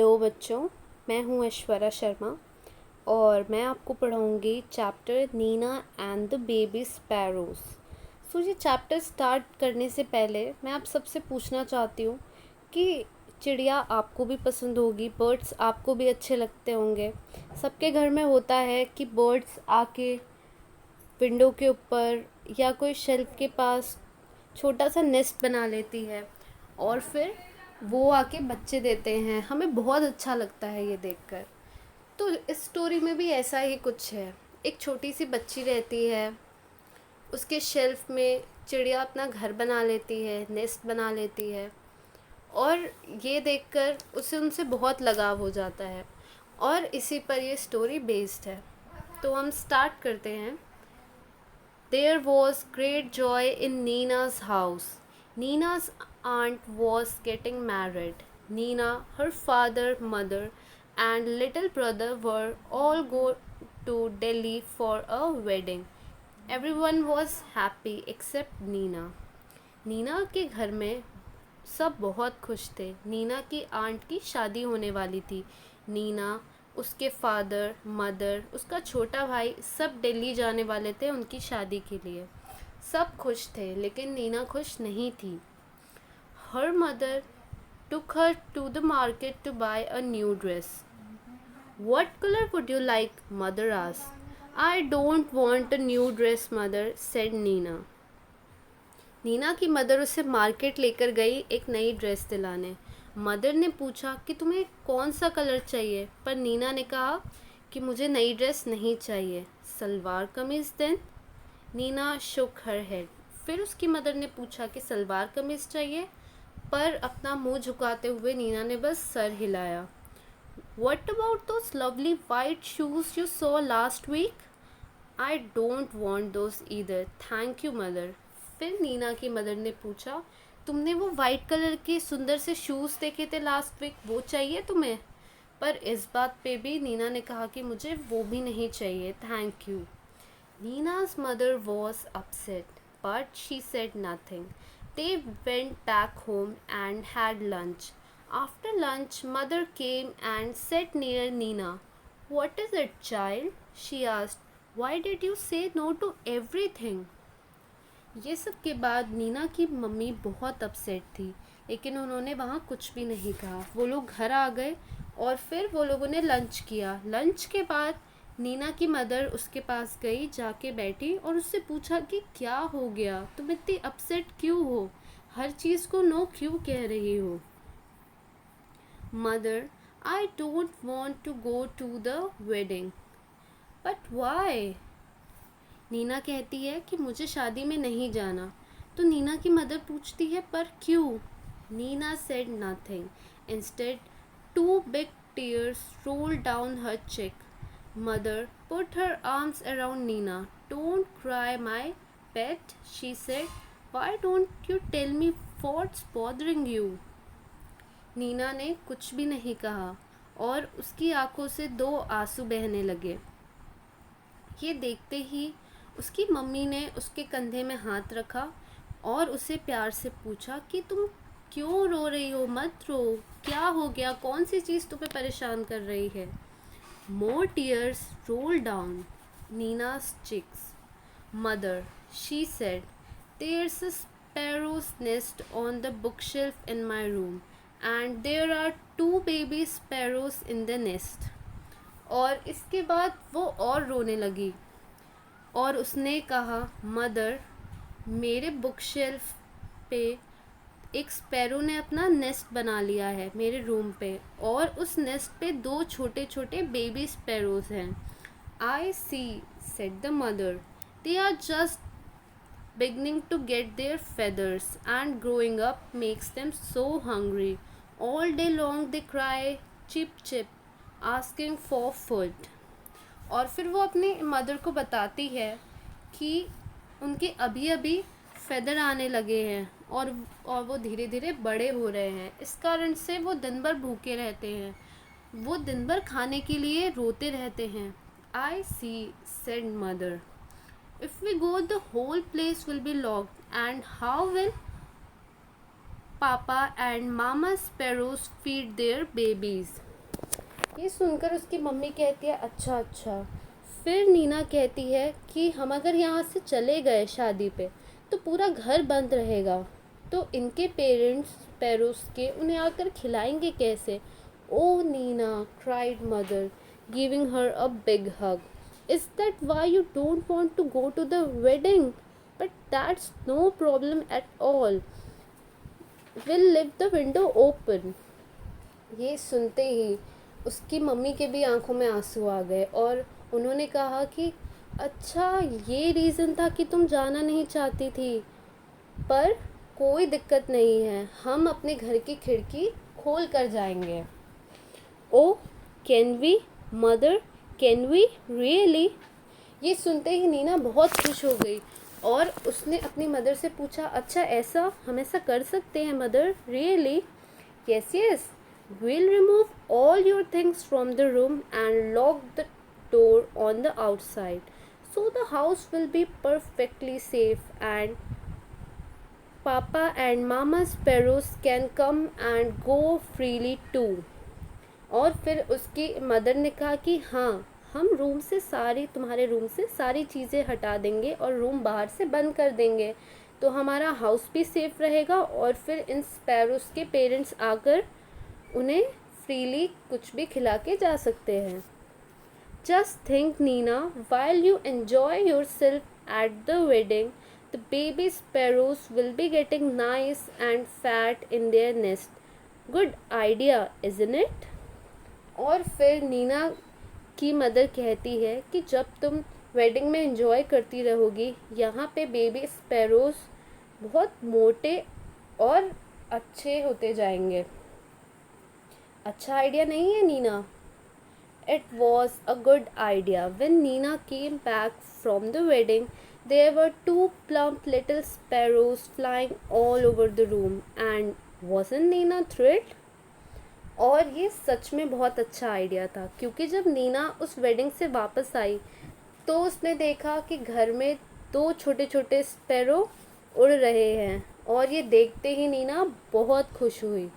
Hello बच्चों, मैं हूँ ऐश्वर्या शर्मा और मैं आपको पढ़ाऊँगी chapter Neena and the baby sparrows. ये चैप्टर स्टार्ट करने से पहले मैं आप सबसे पूछना चाहती हूँ कि चिड़िया आपको भी पसंद होगी, बर्ड्स आपको भी अच्छे लगते होंगे। सबके घर में होता है कि बर्ड्स आके विंडो के ऊपर या कोई शेल्फ के पास छोटा सा नेस्ट बना लेती है और फिर वो आके बच्चे देते हैं। हमें बहुत अच्छा लगता है ये देखकर। तो इस स्टोरी में भी ऐसा ही कुछ है। एक छोटी सी बच्ची रहती है, उसके शेल्फ में चिड़िया अपना घर बना लेती है, नेस्ट बना लेती है और ये देखकर उसे उनसे बहुत लगाव हो जाता है और इसी पर ये स्टोरी बेस्ड है। तो हम स्टार्ट करते हैं। There was great joy in Nina's house. Nina's aunt was getting married. Nina, her father, mother, and little brother were all going to Delhi for a wedding. Everyone was happy except Nina. Neena के घर में सब बहुत खुश थे। नीना की aunt की शादी होने वाली थी। नीना, उसके फादर, मदर, उसका छोटा भाई सब दिल्ली जाने वाले थे उनकी शादी के लिए। सब खुश थे लेकिन नीना खुश नहीं थी। Her mother took her to the market to buy a new dress. What color would you like? Mother asked. I don't want a new dress, mother, said Nina. Nina की मदर उसे मार्केट लेकर गई एक नई dress दिलाने। Mother ने पूछा कि तुम्हें कौन सा कलर चाहिए, पर नीना ने कहा कि मुझे नई ड्रेस नहीं चाहिए। सलवार कमीज़ देन? नीना शुक हर हेड। फिर उसकी मदर ने पूछा कि सलवार कमीज़ चाहिए, पर अपना मुंह झुकाते हुए नीना ने बस सर हिलाया। What about those lovely white shoes you saw last week? I don't want those either. Thank you, mother. फिर नीना की मदर ने पूछा, तुमने वो वाइट कलर के सुंदर से शूज़ देखे थे लास्ट वीक, वो चाहिए तुम्हें? पर इस बात पे भी नीना ने कहा कि मुझे वो भी नहीं चाहिए, thank you. Neena's mother was upset, but she said nothing. They went back home and had lunch. After lunch, mother came and sat near Nina. What is it, child? She asked. Why did you say no to everything? ये सब के बाद नीना की mummy बहुत upset थी, लेकिन उन्होंने वहाँ कुछ भी नहीं कहा। वो लोग घर आ गए और फिर वो लोगों ने लंच किया। लंच के बाद नीना की मदर उसके पास गई, जाके बैठी और उससे पूछा कि क्या हो गया, तुम इतनी अपसेट क्यों हो, हर चीज़ को नो क्यों कह रही हो? Mother, I don't want to go to the wedding. But why? Nina कहती है कि मुझे शादी में नहीं जाना। तो नीना की मदर पूछती है, पर क्यों? Nina said nothing. Instead two big tears rolled down her cheek. Mother put her arms around Nina. Don't cry my pet, she said. Why don't you tell me what's bothering you? Nina ने कुछ भी नहीं कहा और उसकी आंखों से दो आंसू बहने लगे। ये देखते ही उसकी मम्मी ने उसके कंधे में हाथ रखा और उसे प्यार से पूछा कि तुम क्यों रो रही हो, मत रो, क्या हो गया, कौन सी चीज़ तुम्हें परेशान कर रही है? More tears roll down Neena's cheeks. Mother, she said, there's a sparrow's nest on the bookshelf in my room and there are two baby sparrows in the nest. और इसके बाद वो और रोने लगी और उसने कहा, मदर, मेरे बुक शेल्फ पे एक स्पैरो ने अपना नेस्ट बना लिया है मेरे रूम पे और उस नेस्ट पे दो छोटे छोटे बेबी स्पैरोज हैं। I see, said the mother, they are just beginning to get their feathers and growing up makes them so hungry. All day long they cry chip chip, asking for food. और फिर वो अपनी mother को बताती है कि उनके अभी अभी फेदर आने लगे हैं और वो धीरे धीरे बड़े हो रहे हैं, इस कारण से वो दिन भर भूखे रहते हैं, वो दिन भर खाने के लिए रोते रहते हैं। I see, said mother, if we go the whole place will be locked and how will papa and mama sparrows feed their babies? ये सुनकर उसकी मम्मी कहती है अच्छा अच्छा। फिर नीना कहती है कि हम अगर यहाँ से चले गए शादी पे तो पूरा घर बंद रहेगा, तो इनके पेरेंट्स पेरोस के उन्हें आकर खिलाएंगे कैसे। Oh Neena, cried mother, giving her a big hug, is that why you don't want to go to the wedding? But that's no problem at all, will leave the window open. ये सुनते ही उसकी mummy के भी आंखों में आंसू आ गए और उन्होंने कहा कि अच्छा, ये रीज़न था कि तुम जाना नहीं चाहती थी, पर कोई दिक्कत नहीं है, हम अपने घर की खिड़की खोल कर जाएंगे। Oh can we mother, can we really? ये सुनते ही नीना बहुत खुश हो गई और उसने अपनी मदर से पूछा अच्छा ऐसा, हम ऐसा कर सकते हैं mother, really? Yes yes, we'll remove all your things from the room and lock the door on the outside, so the house will be perfectly safe and Papa and Mama sparrows can come and go freely too. और फिर उसकी mother ने कहा कि हाँ, हम room से सारी तुम्हारे रूम से सारी चीज़ें हटा देंगे और रूम बाहर से बंद कर देंगे, तो हमारा हाउस भी सेफ रहेगा और फिर इन स्पैरोस के पेरेंट्स आकर उन्हें फ्रीली कुछ भी खिला के जा सकते हैं। Just think Nina, while you enjoy yourself at the wedding, the baby sparrows will be getting nice and fat in their nest. Good idea, isn't it? और फिर नीना की मदर कहती है कि जब तुम वेडिंग में एंजॉय करती रहोगी, यहाँ पे बेबी स्पैरोज बहुत मोटे और अच्छे होते जाएंगे। अच्छा आइडिया नहीं है Neena? It was a good idea. When Nina came back from the wedding, there were two plump little sparrows flying all over the room. And wasn't Nina thrilled? और ये सच में बहुत अच्छा आइडिया था, क्योंकि जब नीना उस वेडिंग से वापस आई तो उसने देखा कि घर में दो छोटे छोटे स्पैरो उड़ रहे हैं और ये देखते ही नीना बहुत खुश हुई।